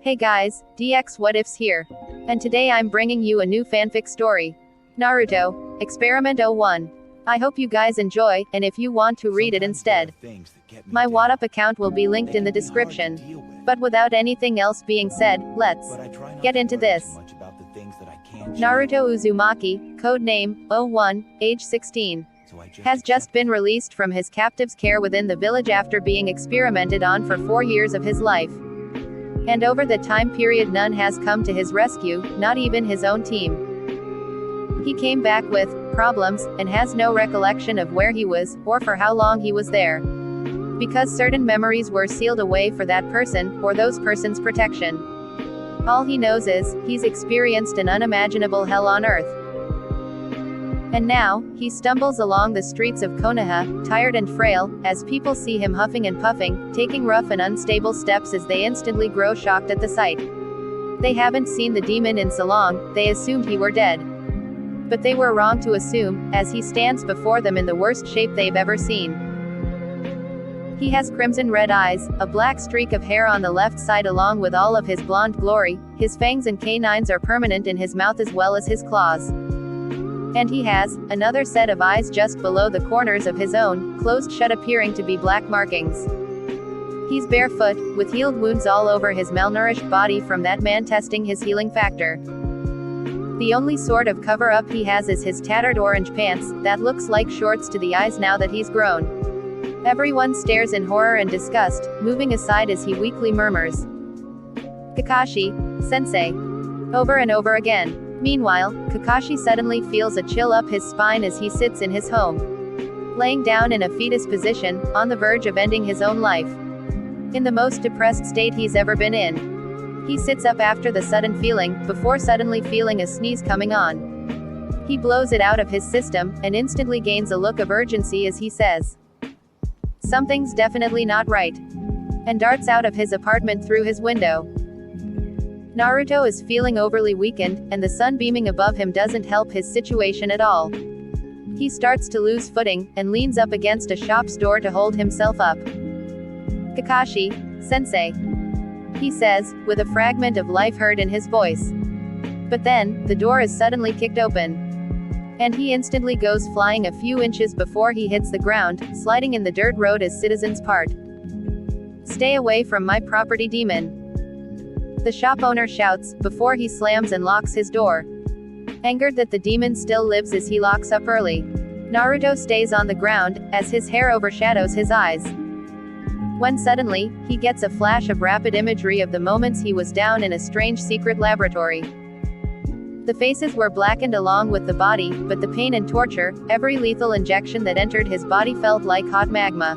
Hey guys, DX What Ifs here. And today I'm bringing you a new fanfic story. Naruto, Experiment 01. I hope you guys enjoy, and if you want to read it instead, my wattapp account will be linked in the description. But without anything else being said, let's get into this. Naruto Uzumaki, codename 01, age 16, has just been released from his captive's care within the village after being experimented on for 4 years of his life. And over the time period none has come to his rescue, not even his own team. He came back with problems, and has no recollection of where he was, or for how long he was there. Because certain memories were sealed away for that person, or those persons' protection. All he knows is, he's experienced an unimaginable hell on earth. And now, he stumbles along the streets of Konoha, tired and frail, as people see him huffing and puffing, taking rough and unstable steps as they instantly grow shocked at the sight. They haven't seen the demon in so long, they assumed he were dead. But they were wrong to assume, as he stands before them in the worst shape they've ever seen. He has crimson red eyes, a black streak of hair on the left side along with all of his blonde glory, his fangs and canines are permanent in his mouth as well as his claws. And he has another set of eyes just below the corners of his own, closed shut appearing to be black markings. He's barefoot, with healed wounds all over his malnourished body from that man testing his healing factor. The only sort of cover-up he has is his tattered orange pants, that looks like shorts to the eyes now that he's grown. Everyone stares in horror and disgust, moving aside as he weakly murmurs, "Kakashi, sensei," over and over again. Meanwhile, Kakashi suddenly feels a chill up his spine as he sits in his home, laying down in a fetus position, on the verge of ending his own life. In the most depressed state he's ever been in. He sits up after the sudden feeling, before suddenly feeling a sneeze coming on. He blows it out of his system, and instantly gains a look of urgency as he says, "Something's definitely not right," and darts out of his apartment through his window. Naruto is feeling overly weakened, and the sun beaming above him doesn't help his situation at all. He starts to lose footing, and leans up against a shop's door to hold himself up. "Kakashi, sensei," he says, with a fragment of life heard in his voice. But then, the door is suddenly kicked open. And he instantly goes flying a few inches before he hits the ground, sliding in the dirt road as citizens part. "Stay away from my property, demon," the shop owner shouts, before he slams and locks his door. Angered that the demon still lives as he locks up early, Naruto stays on the ground, as his hair overshadows his eyes. When suddenly, he gets a flash of rapid imagery of the moments he was down in a strange secret laboratory. The faces were blackened along with the body, but the pain and torture, every lethal injection that entered his body felt like hot magma.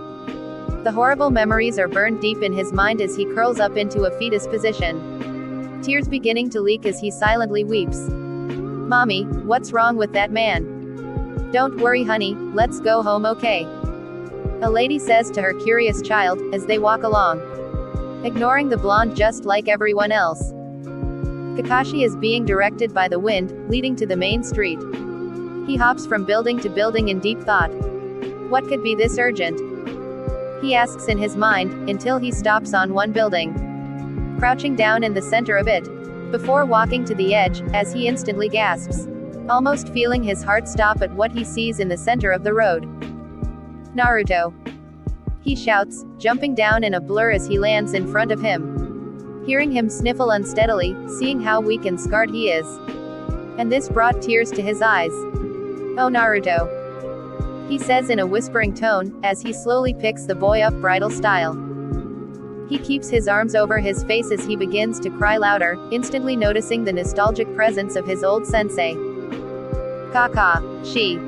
The horrible memories are burned deep in his mind as he curls up into a fetus position. Tears beginning to leak as he silently weeps. "Mommy, what's wrong with that man?" "Don't worry honey, let's go home okay?" a lady says to her curious child, as they walk along. Ignoring the blonde just like everyone else. Kakashi is being directed by the wind, leading to the main street. He hops from building to building in deep thought. What could be this urgent? He asks in his mind, until he stops on one building, crouching down in the center of it, before walking to the edge, as he instantly gasps, almost feeling his heart stop at what he sees in the center of the road. "Naruto!" he shouts, jumping down in a blur as he lands in front of him. Hearing him sniffle unsteadily, seeing how weak and scarred he is. And this brought tears to his eyes. "Oh Naruto," he says in a whispering tone, as he slowly picks the boy up bridal style. He keeps his arms over his face as he begins to cry louder, instantly noticing the nostalgic presence of his old sensei. "Kakashi,"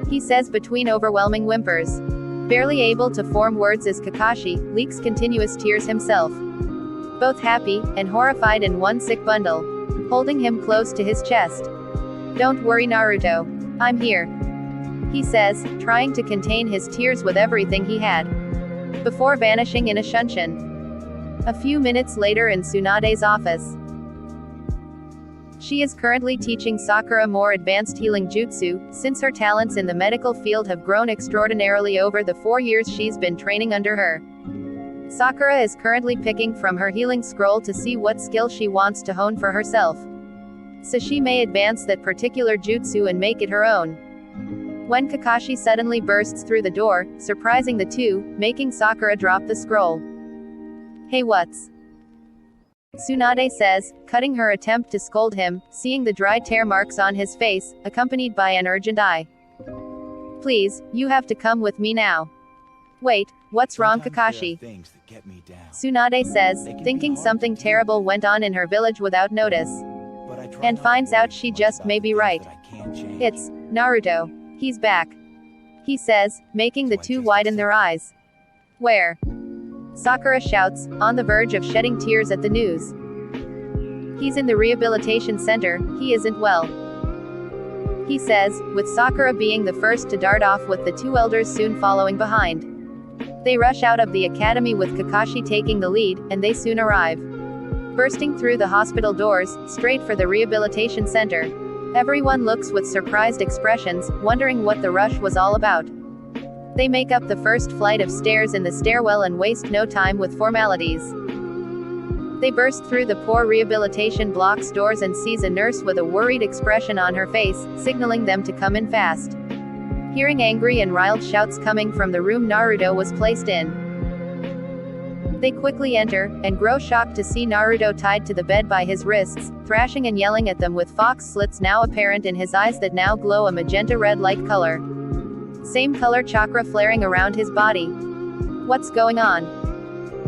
he says between overwhelming whimpers. Barely able to form words as Kakashi leaks continuous tears himself. Both happy, and horrified in one sick bundle. Holding him close to his chest. "Don't worry Naruto. I'm here," he says, trying to contain his tears with everything he had. Before vanishing in a shunshin. A few minutes later in Tsunade's office. She is currently teaching Sakura more advanced healing jutsu, since her talents in the medical field have grown extraordinarily over the 4 years she's been training under her. Sakura is currently picking from her healing scroll to see what skill she wants to hone for herself, so she may advance that particular jutsu and make it her own. When Kakashi suddenly bursts through the door, surprising the two, making Sakura drop the scroll. "Hey, what's?" Tsunade says, cutting her attempt to scold him, seeing the dry tear marks on his face, accompanied by an urgent eye. "Please, you have to come with me now." "Wait, what's wrong, Kakashi?" Tsunade says, thinking something terrible went on in her village without notice. And finds out she just may be right. "It's Naruto. He's back," he says, making the two widen their eyes. "Where?" Sakura shouts, on the verge of shedding tears at the news. "He's in the rehabilitation center, he isn't well," he says, with Sakura being the first to dart off with the two elders soon following behind. They rush out of the academy with Kakashi taking the lead, and they soon arrive. Bursting through the hospital doors, straight for the rehabilitation center. Everyone looks with surprised expressions, wondering what the rush was all about. They make up the first flight of stairs in the stairwell and waste no time with formalities. They burst through the poor rehabilitation block's doors and sees a nurse with a worried expression on her face, signaling them to come in fast. Hearing angry and riled shouts coming from the room Naruto was placed in, they quickly enter, and grow shocked to see Naruto tied to the bed by his wrists, thrashing and yelling at them with fox slits now apparent in his eyes that now glow a magenta-red light color. Same color chakra flaring around his body. "What's going on?"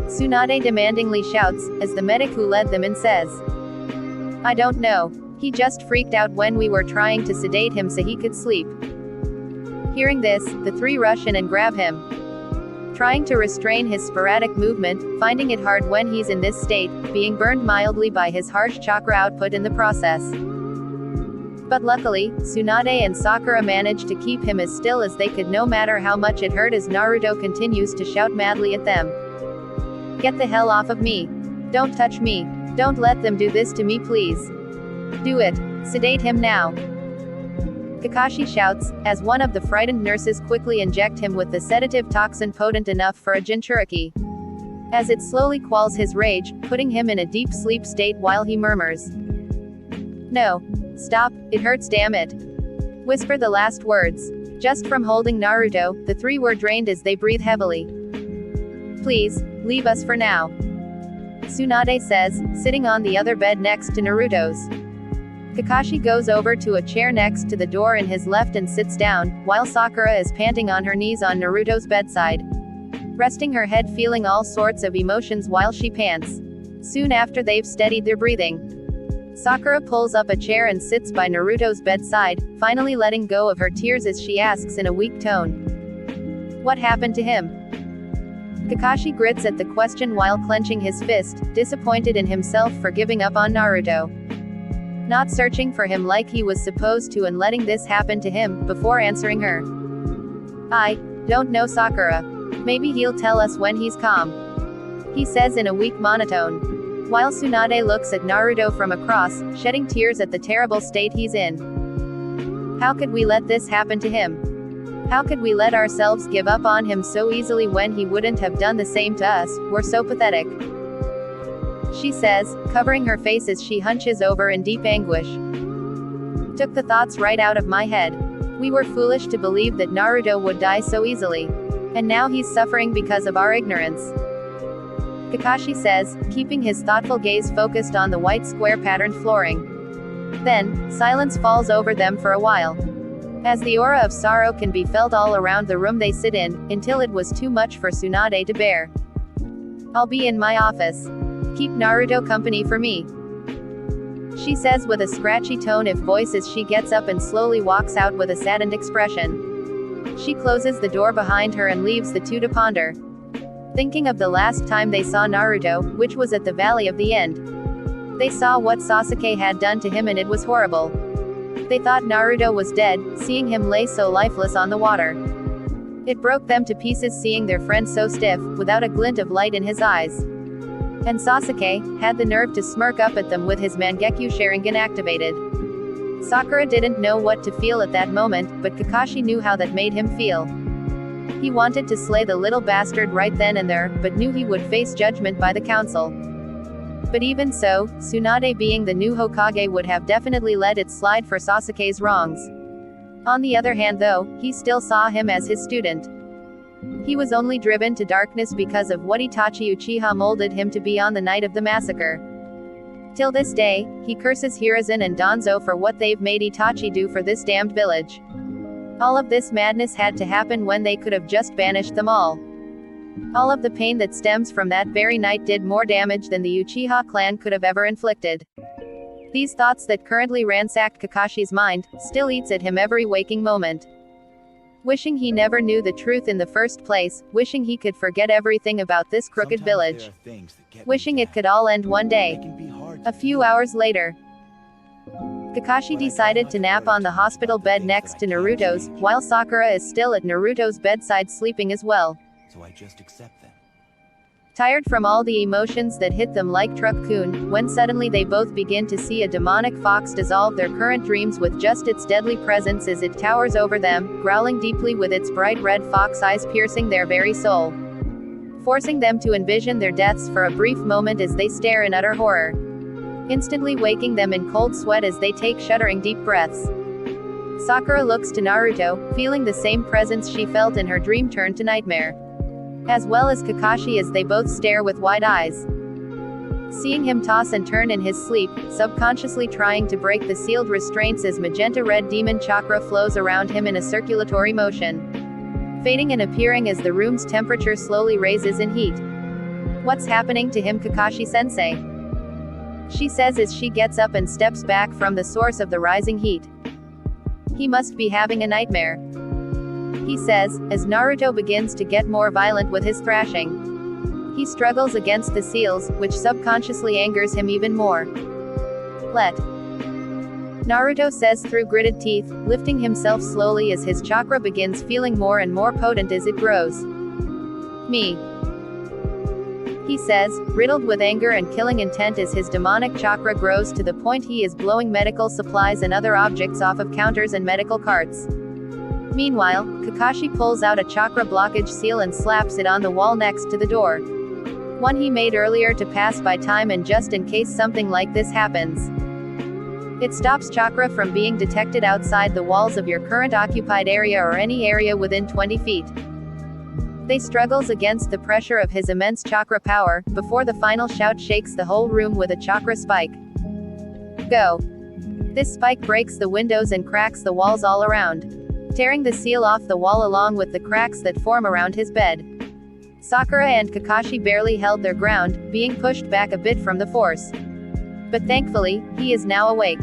Tsunade demandingly shouts, as the medic who led them in says, "I don't know. He just freaked out when we were trying to sedate him so he could sleep." Hearing this, the three rush in and grab him, trying to restrain his sporadic movement, finding it hard when he's in this state, being burned mildly by his harsh chakra output in the process. But luckily, Tsunade and Sakura manage to keep him as still as they could no matter how much it hurt as Naruto continues to shout madly at them. "Get the hell off of me. Don't touch me. Don't let them do this to me, please. Do it. Sedate him now." Kakashi shouts, as one of the frightened nurses quickly inject him with the sedative toxin potent enough for a jinchuriki. As it slowly quells his rage, putting him in a deep sleep state while he murmurs, "No. Stop, it hurts, damn it." Whisper the last words. Just from holding Naruto, the three were drained as they breathe heavily. "Please, leave us for now," Tsunade says, sitting on the other bed next to Naruto's. Kakashi goes over to a chair next to the door in his left and sits down, while Sakura is panting on her knees on Naruto's bedside, resting her head feeling all sorts of emotions while she pants. Soon after they've steadied their breathing, Sakura pulls up a chair and sits by Naruto's bedside, finally letting go of her tears as she asks in a weak tone, "What happened to him?" Kakashi grits at the question while clenching his fist, disappointed in himself for giving up on Naruto. Not searching for him like he was supposed to and letting this happen to him, before answering her. "I don't know, Sakura. Maybe he'll tell us when he's calm," he says in a weak monotone. While Tsunade looks at Naruto from across, shedding tears at the terrible state he's in. "How could we let this happen to him? How could we let ourselves give up on him so easily when he wouldn't have done the same to us? We're so pathetic," she says, covering her face as she hunches over in deep anguish. "Took the thoughts right out of my head. We were foolish to believe that Naruto would die so easily. And now he's suffering because of our ignorance," Kakashi says, keeping his thoughtful gaze focused on the white square patterned flooring. Then, silence falls over them for a while, as the aura of sorrow can be felt all around the room they sit in, until it was too much for Tsunade to bear. "I'll be in my office. Keep Naruto company for me," she says with a scratchy tone of voice as she gets up and slowly walks out with a saddened expression. She closes the door behind her and leaves the two to ponder, thinking of the last time they saw Naruto, which was at the Valley of the End. They saw what Sasuke had done to him and it was horrible. They thought Naruto was dead, seeing him lay so lifeless on the water. It broke them to pieces seeing their friend so stiff, without a glint of light in his eyes. And Sasuke had the nerve to smirk up at them with his Mangekyo Sharingan activated. Sakura didn't know what to feel at that moment, but Kakashi knew how that made him feel. He wanted to slay the little bastard right then and there, but knew he would face judgment by the council. But even so, Tsunade being the new Hokage would have definitely let it slide for Sasuke's wrongs. On the other hand though, he still saw him as his student. He was only driven to darkness because of what Itachi Uchiha molded him to be on the night of the massacre. Till this day, he curses Hiruzen and Danzo for what they've made Itachi do for this damned village. All of this madness had to happen when they could have just banished them all. All of the pain that stems from that very night did more damage than the Uchiha clan could have ever inflicted. These thoughts that currently ransacked Kakashi's mind, still eats at him every waking moment. Wishing he never knew the truth in the first place, wishing he could forget everything about this crooked village. Wishing it could all end one day. A few hours later, Kakashi decided to nap on the hospital bed next to Naruto's, while Sakura is still at Naruto's bedside sleeping as well. So I just accept them. Tired from all the emotions that hit them like Truck-kun, when suddenly they both begin to see a demonic fox dissolve their current dreams with just its deadly presence as it towers over them, growling deeply with its bright red fox eyes piercing their very soul, forcing them to envision their deaths for a brief moment as they stare in utter horror, instantly waking them in cold sweat as they take shuddering deep breaths. Sakura looks to Naruto, feeling the same presence she felt in her dream turn to nightmare, as well as Kakashi as they both stare with wide eyes. Seeing him toss and turn in his sleep, subconsciously trying to break the sealed restraints as magenta red demon chakra flows around him in a circulatory motion, fading and appearing as the room's temperature slowly raises in heat. What's happening to him, Kakashi-sensei? She says as she gets up and steps back from the source of the rising heat. He must be having a nightmare, he says, as Naruto begins to get more violent with his thrashing. He struggles against the seals, which subconsciously angers him even more. Let Naruto says through gritted teeth, lifting himself slowly as his chakra begins feeling more and more potent as it grows. Me, he says, riddled with anger and killing intent as his demonic chakra grows to the point he is blowing medical supplies and other objects off of counters and medical carts. Meanwhile, Kakashi pulls out a chakra blockage seal and slaps it on the wall next to the door. One he made earlier to pass by time and just in case something like this happens. It stops chakra from being detected outside the walls of your current occupied area or any area within 20 feet. They struggles against the pressure of his immense chakra power, before the final shout shakes the whole room with a chakra spike. Go! This spike breaks the windows and cracks the walls all around, tearing the seal off the wall along with the cracks that form around his bed. Sakura and Kakashi barely held their ground, being pushed back a bit from the force. But thankfully, he is now awake,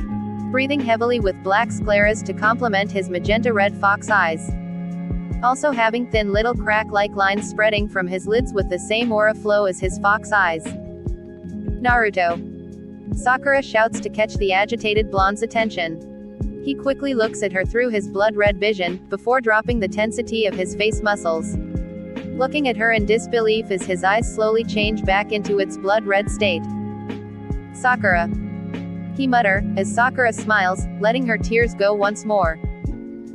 breathing heavily with black scleras to complement his magenta red fox eyes, also having thin little crack-like lines spreading from his lids with the same aura flow as his fox eyes. Naruto! Sakura shouts to catch the agitated blonde's attention. He quickly looks at her through his blood-red vision, before dropping the tensity of his face muscles, looking at her in disbelief as his eyes slowly change back into its blood-red state. Sakura! He mutters, as Sakura smiles, letting her tears go once more,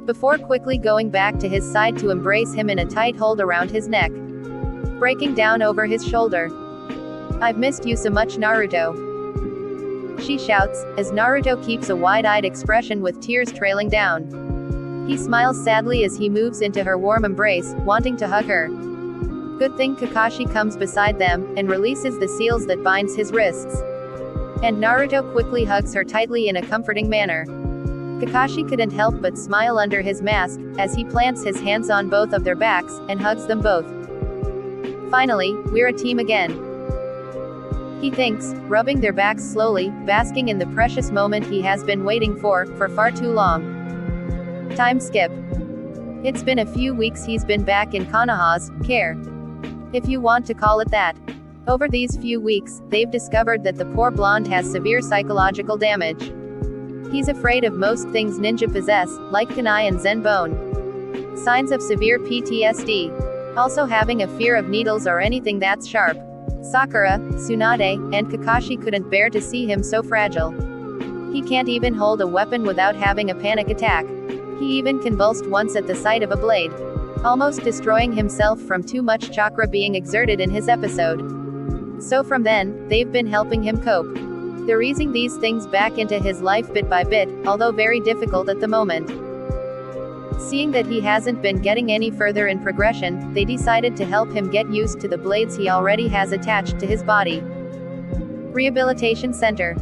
before quickly going back to his side to embrace him in a tight hold around his neck, breaking down over his shoulder. I've missed you so much, Naruto, she shouts, as Naruto keeps a wide-eyed expression with tears trailing down. He smiles sadly as he moves into her warm embrace, wanting to hug her. Good thing Kakashi comes beside them, and releases the seals that binds his wrists. And Naruto quickly hugs her tightly in a comforting manner. Kakashi couldn't help but smile under his mask, as he plants his hands on both of their backs, and hugs them both. Finally, we're a team again, he thinks, rubbing their backs slowly, basking in the precious moment he has been waiting for far too long. Time skip. It's been a few weeks he's been back in Konoha's care, if you want to call it that. Over these few weeks, they've discovered that the poor blonde has severe psychological damage. He's afraid of most things ninja possess, like kunai and zenbone. Signs of severe PTSD. Also having a fear of needles or anything that's sharp. Sakura, Tsunade, and Kakashi couldn't bear to see him so fragile. He can't even hold a weapon without having a panic attack. He even convulsed once at the sight of a blade. almost destroying himself from too much chakra being exerted in his episode. So from then, they've been helping him cope. They're easing these things back into his life bit by bit, although very difficult at the moment. Seeing that he hasn't been getting any further in progression, they decided to help him get used to the blades he already has attached to his body. Rehabilitation Center.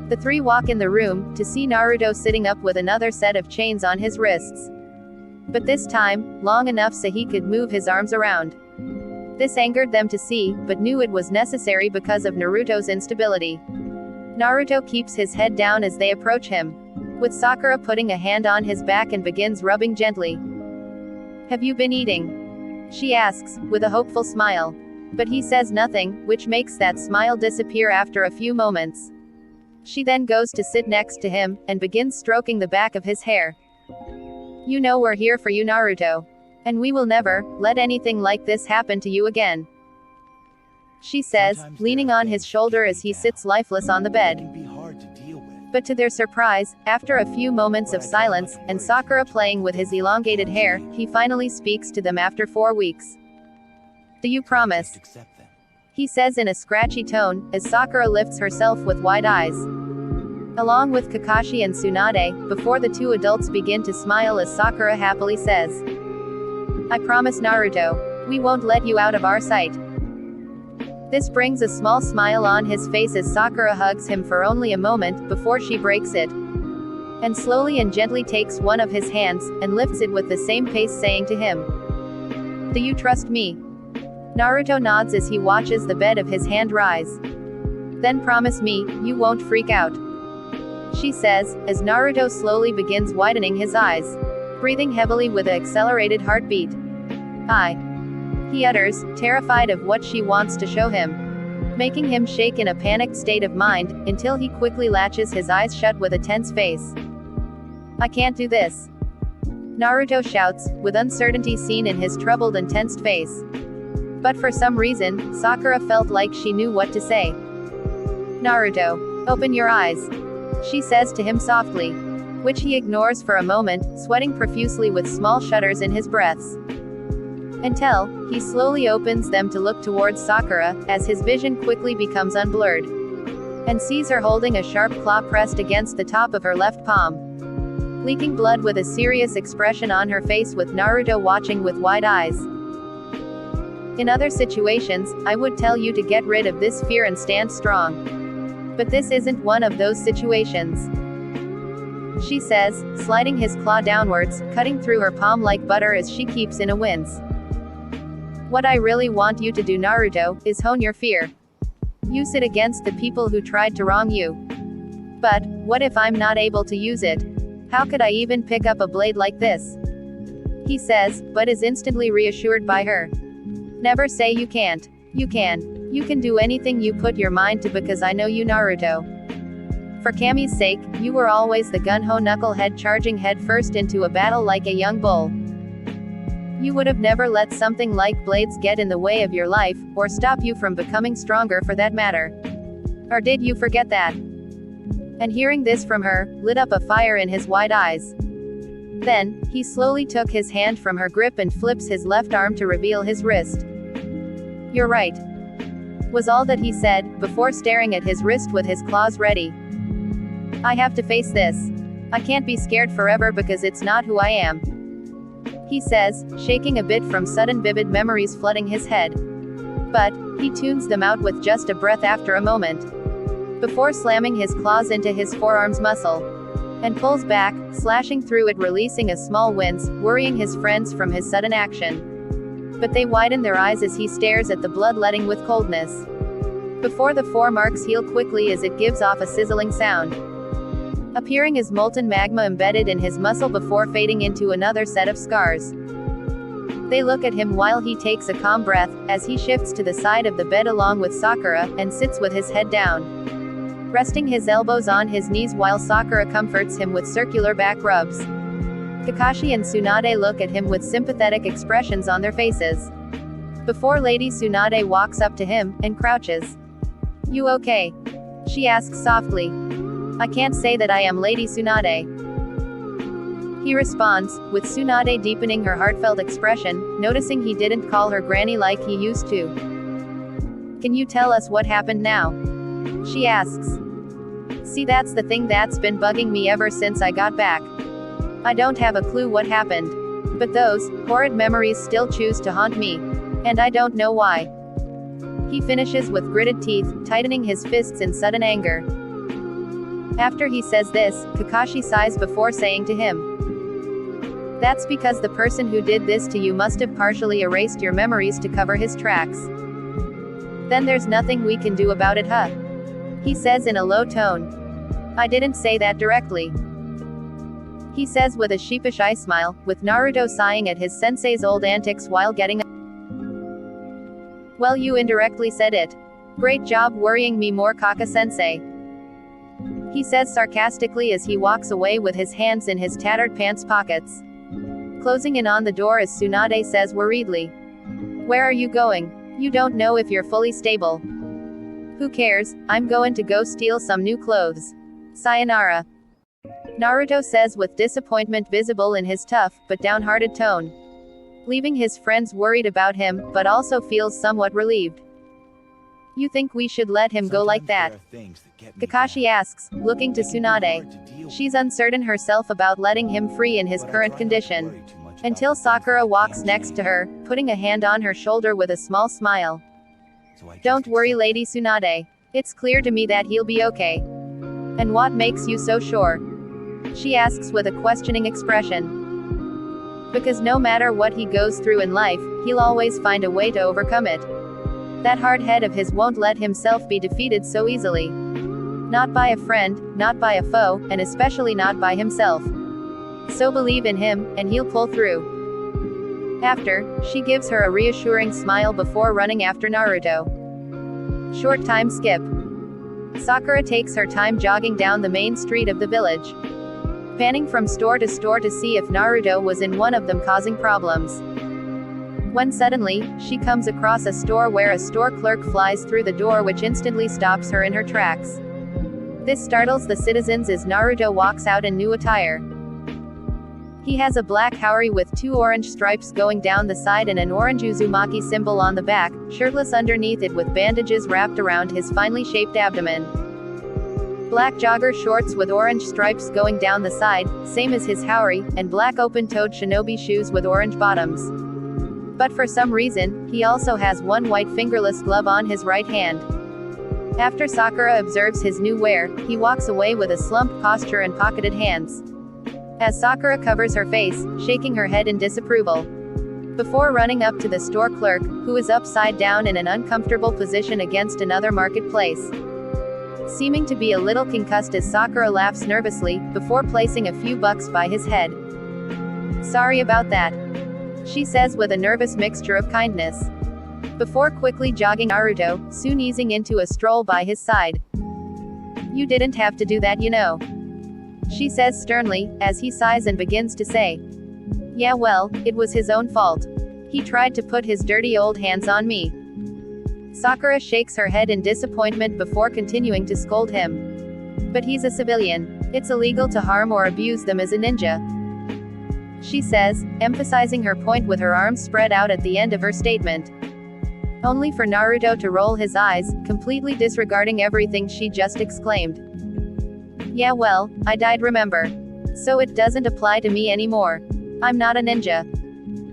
The three walk in the room, to see Naruto sitting up with another set of chains on his wrists. But this time, long enough so he could move his arms around. This angered them to see, but knew it was necessary because of Naruto's instability. Naruto keeps his head down as they approach him, with Sakura putting a hand on his back and begins rubbing gently. "Have you been eating?" she asks, with a hopeful smile. But he says nothing, which makes that smile disappear after a few moments. She then goes to sit next to him, and begins stroking the back of his hair. "You know we're here for you, Naruto. And we will never let anything like this happen to you again," she says, leaning on his shoulder as he sits lifeless on the bed. But to their surprise, after a few moments of silence, and Sakura playing with his elongated hair, he finally speaks to them after 4 weeks. "Do you promise?" he says in a scratchy tone, as Sakura lifts herself with wide eyes. Along with Kakashi and Tsunade, before the two adults begin to smile as Sakura happily says, "I promise, Naruto. We won't let you out of our sight." This brings a small smile on his face as Sakura hugs him for only a moment, before she breaks it. And slowly and gently takes one of his hands, and lifts it with the same pace saying to him, "Do you trust me?" Naruto nods as he watches the bed of his hand rise. "Then promise me, you won't freak out," she says, as Naruto slowly begins widening his eyes, breathing heavily with an accelerated heartbeat. He utters, terrified of what she wants to show him, making him shake in a panicked state of mind, until he quickly latches his eyes shut with a tense face. "I can't do this," Naruto shouts, with uncertainty seen in his troubled and tensed face. But for some reason, Sakura felt like she knew what to say. "Naruto, open your eyes," she says to him softly, which he ignores for a moment, sweating profusely with small shudders in his breaths. Until, he slowly opens them to look towards Sakura, as his vision quickly becomes unblurred. And sees her holding a sharp claw pressed against the top of her left palm. Leaking blood with a serious expression on her face with Naruto watching with wide eyes. "In other situations, I would tell you to get rid of this fear and stand strong. But this isn't one of those situations," she says, sliding his claw downwards, cutting through her palm like butter as she keeps in a wince. "What I really want you to do, Naruto, is hone your fear. Use it against the people who tried to wrong you. But, what if I'm not able to use it? How could I even pick up a blade like this?" he says, but is instantly reassured by her. "Never say you can't. You can. You can do anything you put your mind to because I know you, Naruto. For Kami's sake, you were always the gun-ho knucklehead charging headfirst into a battle like a young bull. You would have never let something like blades get in the way of your life, or stop you from becoming stronger for that matter. Or did you forget that?" And hearing this from her, lit up a fire in his wide eyes. Then, he slowly took his hand from her grip and flips his left arm to reveal his wrist. "You're right," was all that he said, before staring at his wrist with his claws ready. "I have to face this. I can't be scared forever because it's not who I am," he says, shaking a bit from sudden vivid memories flooding his head. But, he tunes them out with just a breath after a moment, before slamming his claws into his forearm's muscle, and pulls back, slashing through it, releasing a small wince, worrying his friends from his sudden action. But they widen their eyes as he stares at the bloodletting with coldness, before the 4 marks heal quickly as it gives off a sizzling sound, appearing as molten magma embedded in his muscle before fading into another set of scars. They look at him while he takes a calm breath, as he shifts to the side of the bed along with Sakura, and sits with his head down, resting his elbows on his knees while Sakura comforts him with circular back rubs. Kakashi and Tsunade look at him with sympathetic expressions on their faces, before Lady Tsunade walks up to him, and crouches. "You okay?" she asks softly. "I can't say that I am, Lady Tsunade. He responds, with Tsunade deepening her heartfelt expression, noticing he didn't call her granny like he used to. Can you tell us what happened now? She asks. See, that's the thing that's been bugging me ever since I got back. I don't have a clue what happened. But those horrid memories still choose to haunt me. And I don't know why. He finishes with gritted teeth, tightening his fists in sudden anger. After he says this, Kakashi sighs before saying to him, "That's because the person who did this to you must have partially erased your memories to cover his tracks. Then there's nothing we can do about it, huh?" He says in a low tone. I didn't say that directly. He says with a sheepish eye smile, with Naruto sighing at his sensei's old antics while getting. Well, you indirectly said it. Great job worrying me more, Kaka-sensei. He says sarcastically as he walks away with his hands in his tattered pants pockets. Closing in on the door as Tsunade says worriedly. Where are you going? You don't know if you're fully stable. Who cares, I'm going to go steal some new clothes. Sayonara. Naruto says with disappointment visible in his tough, but downhearted tone. Leaving his friends worried about him, but also feels somewhat relieved. You think we should let him go like that? Kakashi asks, looking to Tsunade. She's uncertain herself about letting him free in his current condition. Until Sakura walks next to her, putting a hand on her shoulder with a small smile. Don't worry, Lady Tsunade. It's clear to me that he'll be okay. And what makes you so sure? She asks with a questioning expression. Because no matter what he goes through in life, he'll always find a way to overcome it. That hard head of his won't let himself be defeated so easily. Not by a friend, not by a foe, and especially not by himself. So believe in him, and he'll pull through. After, she gives her a reassuring smile before running after Naruto. Short time skip. Sakura takes her time jogging down the main street of the village. Panning from store to store to see if Naruto was in one of them causing problems. When suddenly, she comes across a store where a store clerk flies through the door, which instantly stops her in her tracks. This startles the citizens as Naruto walks out in new attire. He has a black haori with 2 orange stripes going down the side and an orange Uzumaki symbol on the back, shirtless underneath it with bandages wrapped around his finely shaped abdomen. Black jogger shorts with orange stripes going down the side, same as his haori, and black open-toed shinobi shoes with orange bottoms. But for some reason, he also has one white fingerless glove on his right hand. After Sakura observes his new wear, he walks away with a slumped posture and pocketed hands. As Sakura covers her face, shaking her head in disapproval. Before running up to the store clerk, who is upside down in an uncomfortable position against another marketplace. Seeming to be a little concussed as Sakura laughs nervously, before placing a few bucks by his head. Sorry about that. She says with a nervous mixture of kindness. Before quickly jogging Naruto, soon easing into a stroll by his side. You didn't have to do that, you know. She says sternly, as he sighs and begins to say. Yeah, well, it was his own fault. He tried to put his dirty old hands on me. Sakura shakes her head in disappointment before continuing to scold him. But he's a civilian. It's illegal to harm or abuse them as a ninja. She says, emphasizing her point with her arms spread out at the end of her statement. Only for Naruto to roll his eyes, completely disregarding everything she just exclaimed. Yeah, well, I died, remember. So it doesn't apply to me anymore. I'm not a ninja.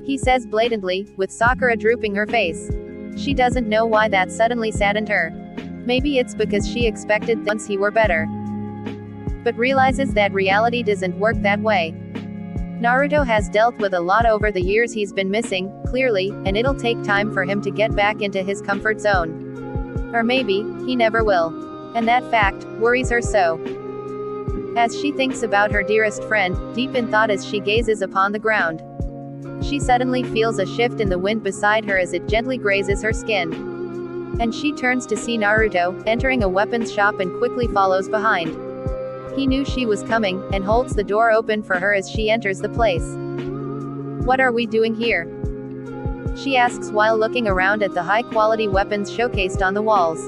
He says blatantly, with Sakura drooping her face. She doesn't know why that suddenly saddened her. Maybe it's because she expected once he were better. But realizes that reality doesn't work that way. Naruto has dealt with a lot over the years he's been missing, clearly, and it'll take time for him to get back into his comfort zone. Or maybe, he never will. And that fact worries her so. As she thinks about her dearest friend, deep in thought as she gazes upon the ground. She suddenly feels a shift in the wind beside her as it gently grazes her skin. And she turns to see Naruto, entering a weapons shop and quickly follows behind. He knew she was coming, and holds the door open for her as she enters the place. What are we doing here? She asks while looking around at the high-quality weapons showcased on the walls.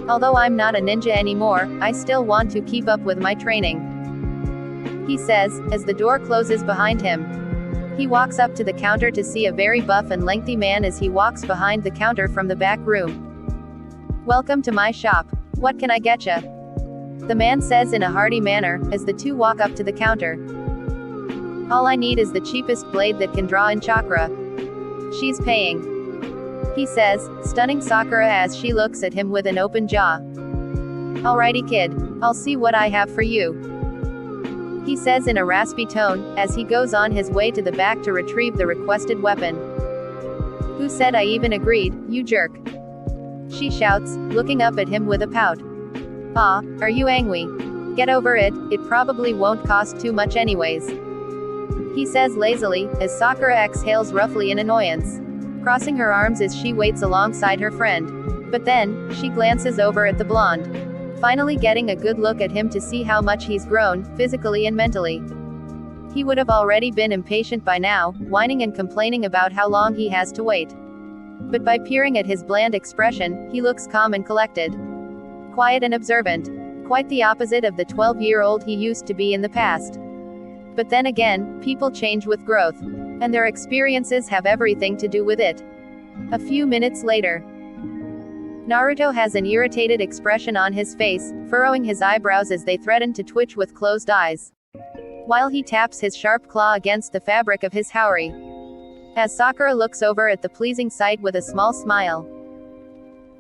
Although I'm not a ninja anymore, I still want to keep up with my training. he says, as the door closes behind him. He walks up to the counter to see a very buff and lengthy man as he walks behind the counter from the back room. "Welcome to my shop. What can I getcha?" the man says in a hearty manner, as the two walk up to the counter. "All I need is the cheapest blade that can draw in chakra. She's paying," he says, stunning Sakura as she looks at him with an open jaw. "Alrighty kid, I'll see what I have for you," he says in a raspy tone, as he goes on his way to the back to retrieve the requested weapon. "Who said I even agreed, you jerk?" she shouts, looking up at him with a pout. "Ah, are you angry? Get over it, it probably won't cost too much anyways," he says lazily, as Sakura exhales roughly in annoyance, crossing her arms as she waits alongside her friend. But then, she glances over at the blonde, finally getting a good look at him to see how much he's grown, physically and mentally. He would have already been impatient by now, whining and complaining about how long he has to wait. But by peering at his bland expression, he looks calm and collected. Quiet and observant. Quite the opposite of the 12-year-old he used to be in the past. But then again, people change with growth. And their experiences have everything to do with it. A few minutes later, Naruto has an irritated expression on his face, furrowing his eyebrows as they threaten to twitch with closed eyes, while he taps his sharp claw against the fabric of his haori. As Sakura looks over at the pleasing sight with a small smile.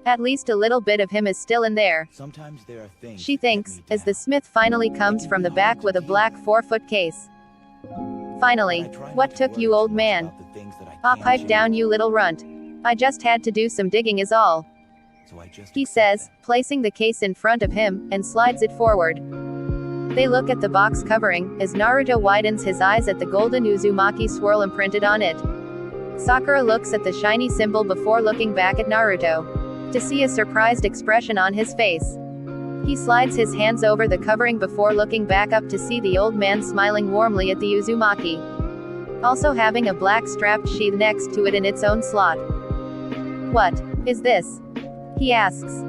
At least a little bit of him is still in there, Sometimes there are things she that get thinks, me as the down. smith finally comes from the back with a black 4-foot case. "Finally, what took you, old man? Ah, pipe down, you little runt. I just had to do some digging is all," he says, placing the case in front of him, and slides it forward. They look at the box covering, as Naruto widens his eyes at the golden Uzumaki swirl imprinted on it. Sakura looks at the shiny symbol before looking back at Naruto, to see a surprised expression on his face. He slides his hands over the covering before looking back up to see the old man smiling warmly at the Uzumaki, also having a black strapped sheath next to it in its own slot. "What is this?" he asks.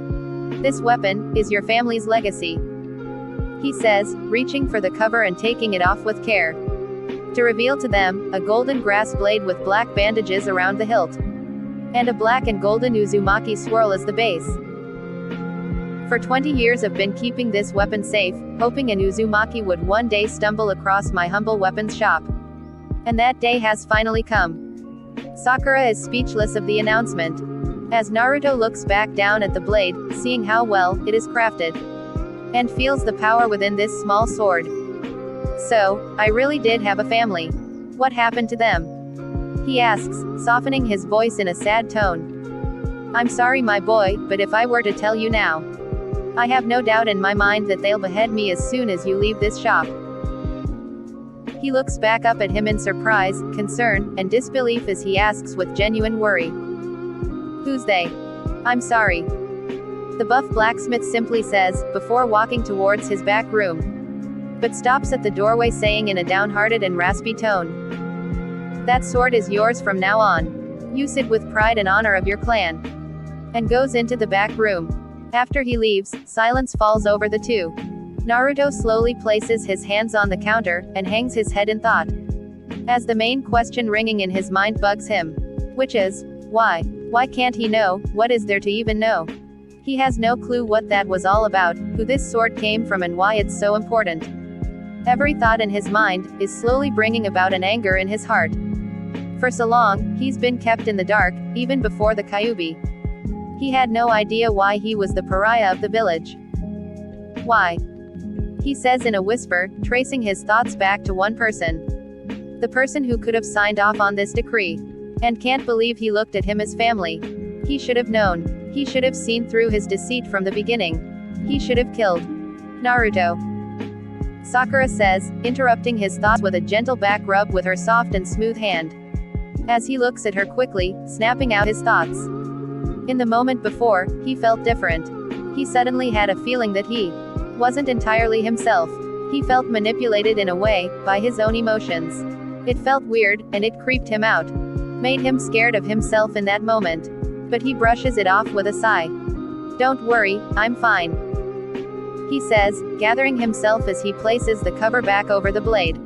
"This weapon is your family's legacy," he says, reaching for the cover and taking it off with care, to reveal to them a golden grass blade with black bandages around the hilt, and a black and golden Uzumaki swirl as the base. "For 20 years I've been keeping this weapon safe, hoping an Uzumaki would one day stumble across my humble weapons shop. And that day has finally come." Sakura is speechless of the announcement, as Naruto looks back down at the blade, seeing how well it is crafted, and feels the power within this small sword. "So, I really did have a family. What happened to them?" he asks, softening his voice in a sad tone. "I'm sorry my boy, but if I were to tell you now, I have no doubt in my mind that they'll behead me as soon as you leave this shop." He looks back up at him in surprise, concern, and disbelief as he asks with genuine worry. "Who's they?" "I'm sorry," the buff blacksmith simply says, before walking towards his back room, but stops at the doorway saying in a downhearted and raspy tone, "That sword is yours from now on. Use it with pride and honor of your clan," and goes into the back room. After he leaves, silence falls over the two. Naruto slowly places his hands on the counter, and hangs his head in thought, as the main question ringing in his mind bugs him. Which is, why? Why can't he know? What is there to even know? He has no clue what that was all about, who this sword came from and why it's so important. Every thought in his mind is slowly bringing about an anger in his heart. For so long, he's been kept in the dark, even before the Kyuubi. He had no idea why he was the pariah of the village. "Why?" he says in a whisper, tracing his thoughts back to one person. The person who could have signed off on this decree. And can't believe he looked at him as family. He should have known. He should have seen through his deceit from the beginning. He should have killed Naruto. Sakura says, interrupting his thoughts with a gentle back rub with her soft and smooth hand, as he looks at her quickly, snapping out his thoughts. In the moment before, he felt different. He suddenly had a feeling that he wasn't entirely himself. He felt manipulated in a way, by his own emotions. It felt weird, and it creeped him out. Made him scared of himself in that moment. But he brushes it off with a sigh. "Don't worry, I'm fine," he says, gathering himself as he places the cover back over the blade.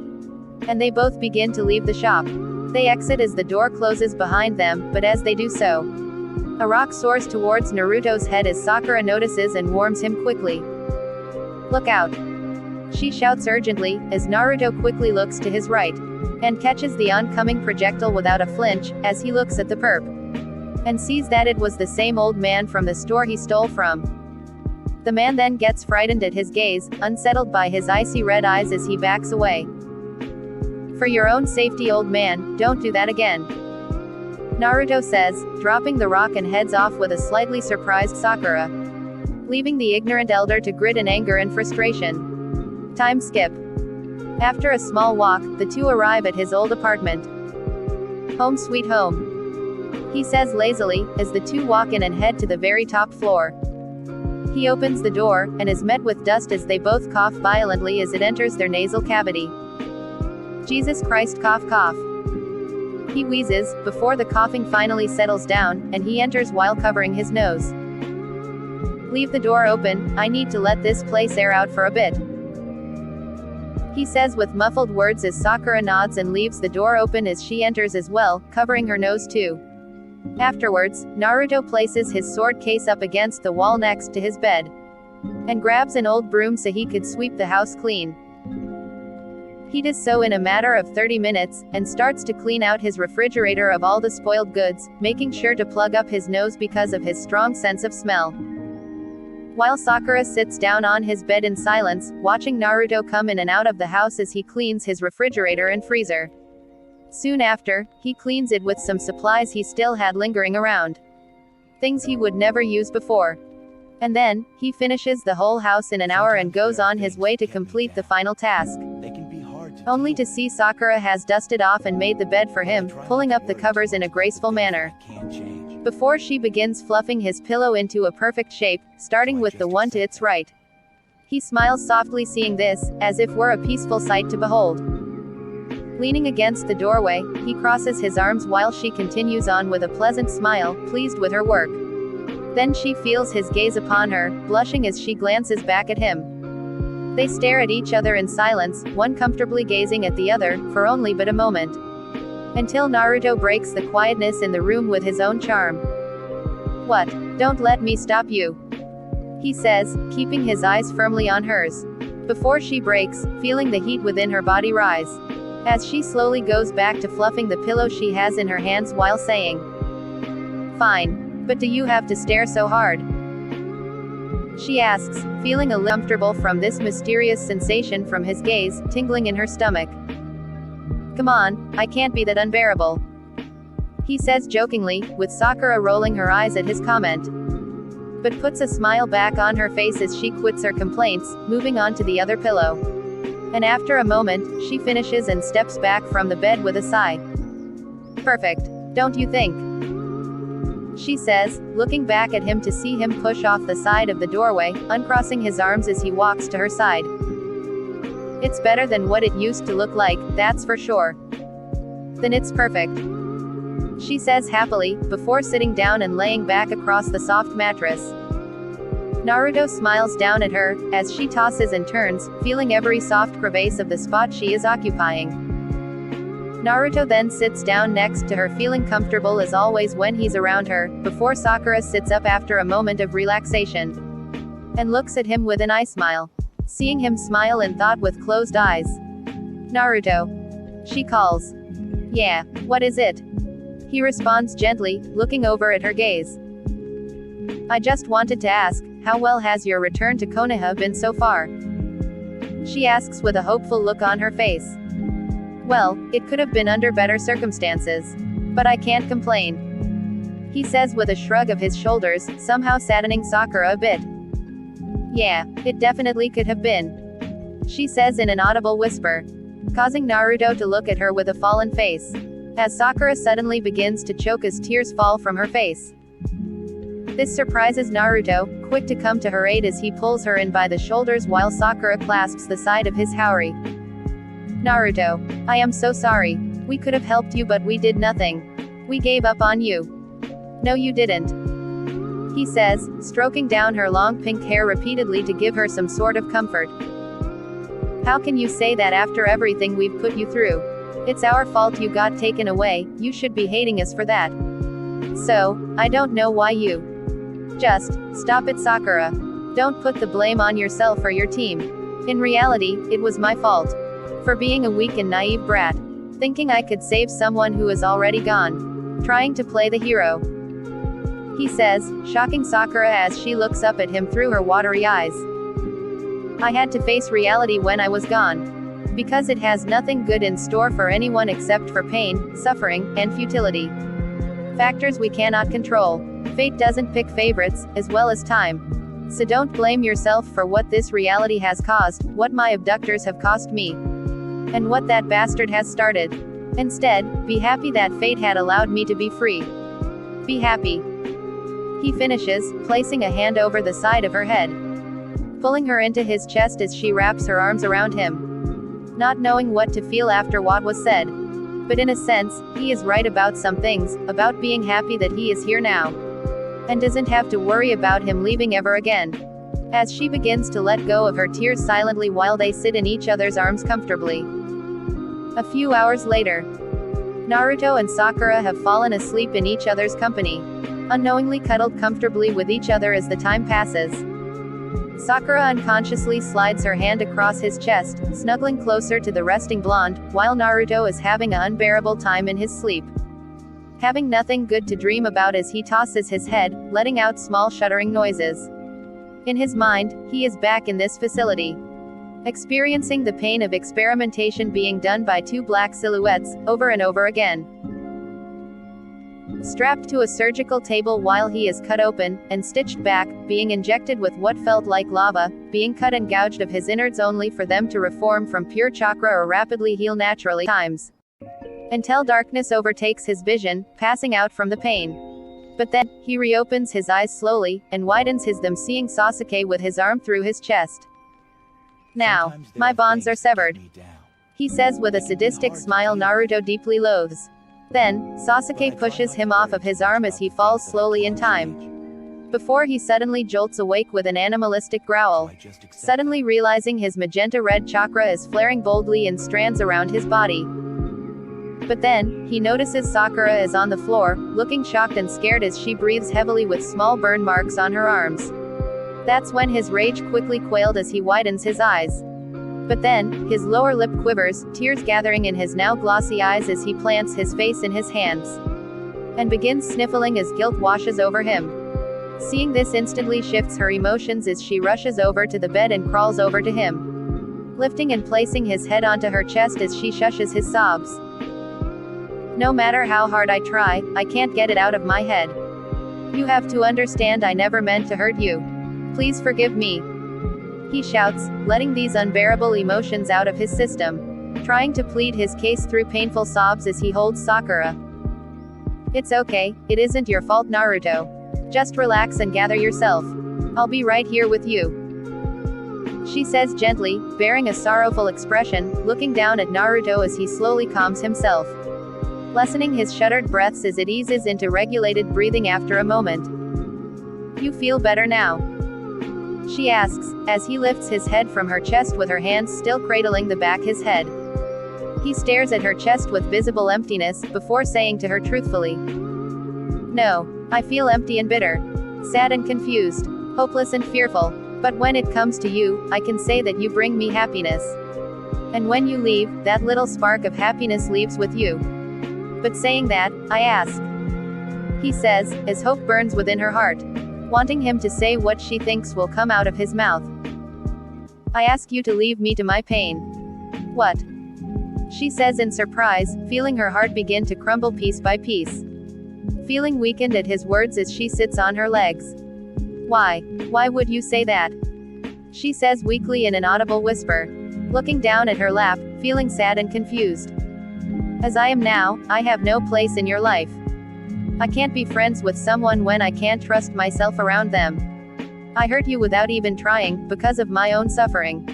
And they both begin to leave the shop. They exit as the door closes behind them, but as they do so, a rock soars towards Naruto's head as Sakura notices and warns him quickly. "Look out!" she shouts urgently, as Naruto quickly looks to his right, and catches the oncoming projectile without a flinch, as he looks at the perp, and sees that it was the same old man from the store he stole from. The man then gets frightened at his gaze, unsettled by his icy red eyes as he backs away. "For your own safety, old man, don't do that again," Naruto says, dropping the rock and heads off with a slightly surprised Sakura, leaving the ignorant elder to grit in anger and frustration. Time skip. After a small walk, the two arrive at his old apartment. "Home sweet home," he says lazily, as the two walk in and head to the very top floor. He opens the door, and is met with dust as they both cough violently as it enters their nasal cavity. "Jesus Christ, cough cough," he wheezes, before the coughing finally settles down, and he enters while covering his nose. "Leave the door open, I need to let this place air out for a bit," he says with muffled words as Sakura nods and leaves the door open as she enters as well, covering her nose too. Afterwards, Naruto places his sword case up against the wall next to his bed, and grabs an old broom so he could sweep the house clean. He does so in a matter of 30 minutes, and starts to clean out his refrigerator of all the spoiled goods, making sure to plug up his nose because of his strong sense of smell. While Sakura sits down on his bed in silence, watching Naruto come in and out of the house as he cleans his refrigerator and freezer. Soon after, he cleans it with some supplies he still had lingering around. Things he would never use before. And then, he finishes the whole house in an hour and goes on his way to complete the final task. Only to see Sakura has dusted off and made the bed for him, pulling up the covers in a graceful manner. Before she begins fluffing his pillow into a perfect shape, starting with the one to its right. He smiles softly seeing this, as if were a peaceful sight to behold. Leaning against the doorway, he crosses his arms while she continues on with a pleasant smile, pleased with her work. Then she feels his gaze upon her, blushing as she glances back at him. They stare at each other in silence, one comfortably gazing at the other, for only but a moment. Until Naruto breaks the quietness in the room with his own charm. "What? Don't let me stop you," he says, keeping his eyes firmly on hers. Before she breaks, feeling the heat within her body rise, as she slowly goes back to fluffing the pillow she has in her hands while saying, "Fine. But do you have to stare so hard?" she asks, feeling a little uncomfortable from this mysterious sensation from his gaze, tingling in her stomach. "Come on, I can't be that unbearable," he says jokingly, with Sakura rolling her eyes at his comment, but puts a smile back on her face as she quits her complaints, moving on to the other pillow. And after a moment, she finishes and steps back from the bed with a sigh. "Perfect. Don't you think?" she says, looking back at him to see him push off the side of the doorway, uncrossing his arms as he walks to her side. "It's better than what it used to look like, that's for sure." "Then it's perfect," she says happily, before sitting down and laying back across the soft mattress. Naruto smiles down at her, as she tosses and turns, feeling every soft crevice of the spot she is occupying. Naruto then sits down next to her, feeling comfortable as always when he's around her, before Sakura sits up after a moment of relaxation, and looks at him with an eye smile. Seeing him smile in thought with closed eyes. "Naruto," she calls. "Yeah, what is it?" he responds gently, looking over at her gaze. "I just wanted to ask, how well has your return to Konoha been so far?" she asks with a hopeful look on her face. "Well, it could have been under better circumstances. But I can't complain," he says with a shrug of his shoulders, somehow saddening Sakura a bit. "Yeah, it definitely could have been," she says in an audible whisper, causing Naruto to look at her with a fallen face, as Sakura suddenly begins to choke as tears fall from her face. This surprises Naruto, quick to come to her aid as he pulls her in by the shoulders while Sakura clasps the side of his haori. "Naruto, I am so sorry. We could have helped you but we did nothing. We gave up on you." "No you didn't," he says, stroking down her long pink hair repeatedly to give her some sort of comfort. How can you say that after everything we've put you through? It's our fault you got taken away, you should be hating us for that. So, I don't know why you. Just, stop it, Sakura. Don't put the blame on yourself or your team. In reality, it was my fault. For being a weak and naive brat. Thinking I could save someone who is already gone. Trying to play the hero. He says, shocking Sakura as she looks up at him through her watery eyes. I had to face reality when I was gone. Because it has nothing good in store for anyone except for pain, suffering, and futility. Factors we cannot control. Fate doesn't pick favorites, as well as time. So don't blame yourself for what this reality has caused, what my abductors have cost me. And what that bastard has started. Instead, be happy that fate had allowed me to be free. Be happy. He finishes, placing a hand over the side of her head. Pulling her into his chest as she wraps her arms around him. Not knowing what to feel after what was said. But in a sense, he is right about some things, about being happy that he is here now. And doesn't have to worry about him leaving ever again. As she begins to let go of her tears silently while they sit in each other's arms comfortably. A few hours later. Naruto and Sakura have fallen asleep in each other's company. Unknowingly cuddled comfortably with each other as the time passes. Sakura unconsciously slides her hand across his chest, snuggling closer to the resting blonde, while Naruto is having an unbearable time in his sleep. Having nothing good to dream about as he tosses his head, letting out small shuddering noises. In his mind, he is back in this facility. Experiencing the pain of experimentation being done by two black silhouettes, over and over again. Strapped to a surgical table while he is cut open, and stitched back, being injected with what felt like lava, being cut and gouged of his innards only for them to reform from pure chakra or rapidly heal naturally times. Until darkness overtakes his vision, passing out from the pain. But then, he reopens his eyes slowly, and widens his them seeing Sasuke with his arm through his chest. Now, my bonds are severed. He says with a sadistic smile Naruto deeply loathes. Then, Sasuke pushes him off of his arm as he falls slowly in time. Before he suddenly jolts awake with an animalistic growl. Suddenly realizing his magenta-red chakra is flaring boldly in strands around his body. But then, he notices Sakura is on the floor, looking shocked and scared as she breathes heavily with small burn marks on her arms. That's when his rage quickly quailed as he widens his eyes. But then, his lower lip quivers, tears gathering in his now glossy eyes as he plants his face in his hands. And begins sniffling as guilt washes over him. Seeing this instantly shifts her emotions as she rushes over to the bed and crawls over to him. Lifting and placing his head onto her chest as she shushes his sobs. No matter how hard I try, I can't get it out of my head. You have to understand I never meant to hurt you. Please forgive me. He shouts, letting these unbearable emotions out of his system. Trying to plead his case through painful sobs as he holds Sakura. It's okay, it isn't your fault, Naruto. Just relax and gather yourself. I'll be right here with you. She says gently, bearing a sorrowful expression, looking down at Naruto as he slowly calms himself. Lessening his shuddered breaths as it eases into regulated breathing after a moment. You feel better now? She asks, as he lifts his head from her chest with her hands still cradling the back his head. He stares at her chest with visible emptiness, before saying to her truthfully. No, I feel empty and bitter. Sad and confused. Hopeless and fearful. But when it comes to you, I can say that you bring me happiness. And when you leave, that little spark of happiness leaves with you. But saying that, I ask. He says, as hope burns within her heart. Wanting him to say what she thinks will come out of his mouth. I ask you to leave me to my pain. What? She says in surprise, feeling her heart begin to crumble piece by piece. Feeling weakened at his words as she sits on her legs. Why? Why would you say that? She says weakly in an audible whisper. Looking down at her lap, feeling sad and confused. As I am now, I have no place in your life. I can't be friends with someone when I can't trust myself around them. I hurt you without even trying, because of my own suffering.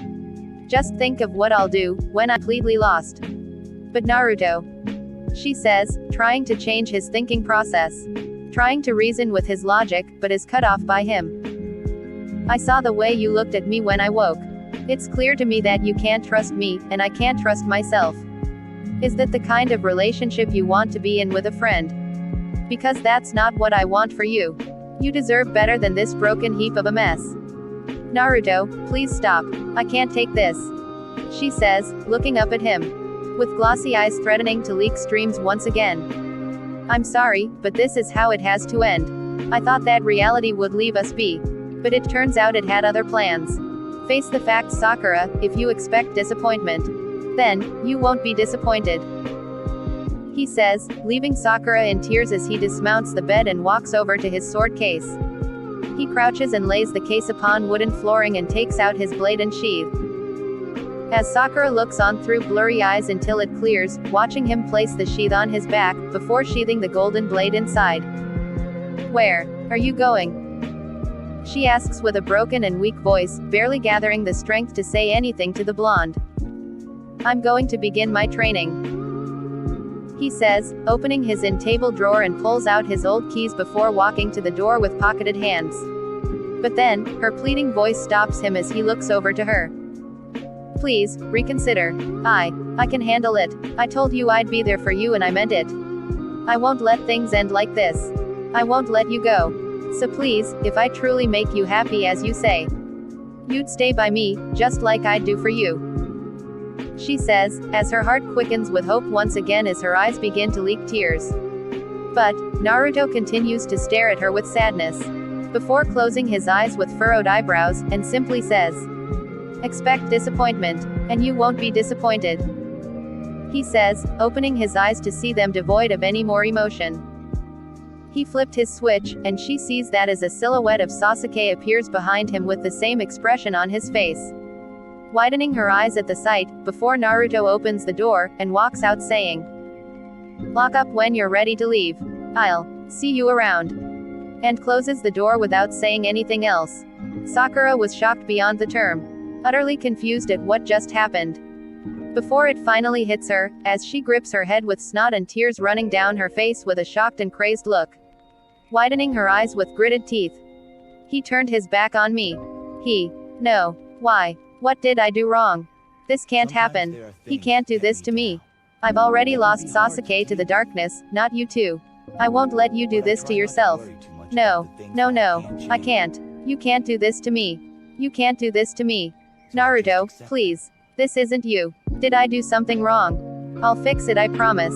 Just think of what I'll do, when I'm completely lost. But Naruto. She says, trying to change his thinking process. trying to reason with his logic, but is cut off by him. I saw the way you looked at me when I woke. It's clear to me that you can't trust me, and I can't trust myself. Is that the kind of relationship you want to be in with a friend? Because that's not what I want for you. You deserve better than this broken heap of a mess. Naruto, please stop. I can't take this. She says, looking up at him, with glossy eyes threatening to leak streams once again. I'm sorry, but this is how it has to end. I thought that reality would leave us be. But it turns out it had other plans. Face the facts, Sakura. If you expect disappointment, then you won't be disappointed. He says, leaving Sakura in tears as he dismounts the bed and walks over to his sword case. He crouches and lays the case upon wooden flooring and takes out his blade and sheath. As Sakura looks on through blurry eyes until it clears, watching him place the sheath on his back, before sheathing the golden blade inside. Where are you going? She asks with a broken and weak voice, barely gathering the strength to say anything to the blonde. I'm going to begin my training, he says, opening his in-table drawer and pulls out his old keys before walking to the door with pocketed hands. But then, her pleading voice stops him as he looks over to her. Please, reconsider. I can handle it. I told you I'd be there for you and I meant it. I won't let things end like this. I won't let you go. So please, if I truly make you happy as you say, you'd stay by me, just like I'd do for you. She says, as her heart quickens with hope once again as her eyes begin to leak tears. But Naruto continues to stare at her with sadness, before closing his eyes with furrowed eyebrows, and simply says, expect disappointment, and you won't be disappointed. He says, opening his eyes to see them devoid of any more emotion. He flipped his switch, and she sees that as a silhouette of Sasuke appears behind him with the same expression on his face. Widening her eyes at the sight, before Naruto opens the door, and walks out saying, lock up when you're ready to leave. I'll see you around. And closes the door without saying anything else. Sakura was shocked beyond the term, utterly confused at what just happened. Before it finally hits her, as she grips her head with snot and tears running down her face with a shocked and crazed look. Widening her eyes with gritted teeth. He turned his back on me. No. Why? What did I do wrong? This can't happen. He can't do this to me. I've already lost Sasuke to the darkness, not you too. I won't let you do this to yourself. No. I can't. You can't do this to me. You can't do this to me. Naruto, please. This isn't you. Did I do something wrong? I'll fix it, I promise.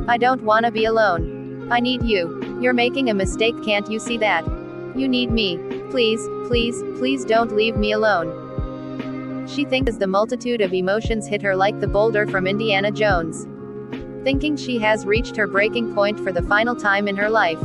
I don't wanna be alone. I need you. You're making a mistake, can't you see that? You need me. Please don't leave me alone. She thinks as the multitude of emotions hit her like the boulder from Indiana Jones. Thinking she has reached her breaking point for the final time in her life.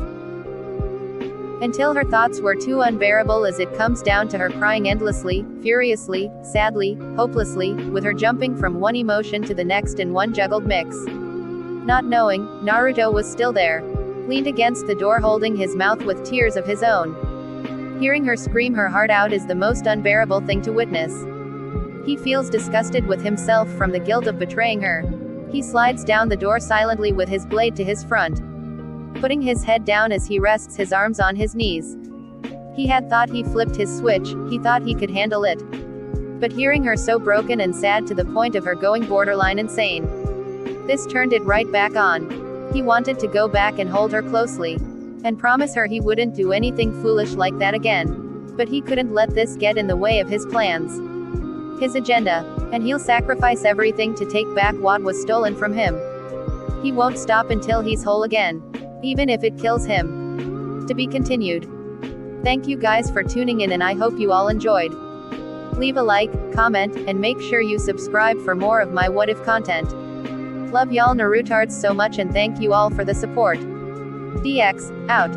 Until her thoughts were too unbearable as it comes down to her crying endlessly, furiously, sadly, hopelessly, with her jumping from one emotion to the next in one juggled mix. Not knowing, Naruto was still there, leaned against the door holding his mouth with tears of his own. Hearing her scream her heart out is the most unbearable thing to witness. He feels disgusted with himself from the guilt of betraying her. He slides down the door silently with his blade to his front, putting his head down as he rests his arms on his knees. He had thought he flipped his switch, he thought he could handle it. But hearing her so broken and sad to the point of her going borderline insane, this turned it right back on. He wanted to go back and hold her closely, and promise her he wouldn't do anything foolish like that again. But he couldn't let this get in the way of his plans, his agenda, and he'll sacrifice everything to take back what was stolen from him. He won't stop until he's whole again, even if it kills him. To be continued. Thank you guys for tuning in and I hope you all enjoyed. Leave a like, comment, and make sure you subscribe for more of my what if content. Love y'all Narutards so much and thank you all for the support. DX, out.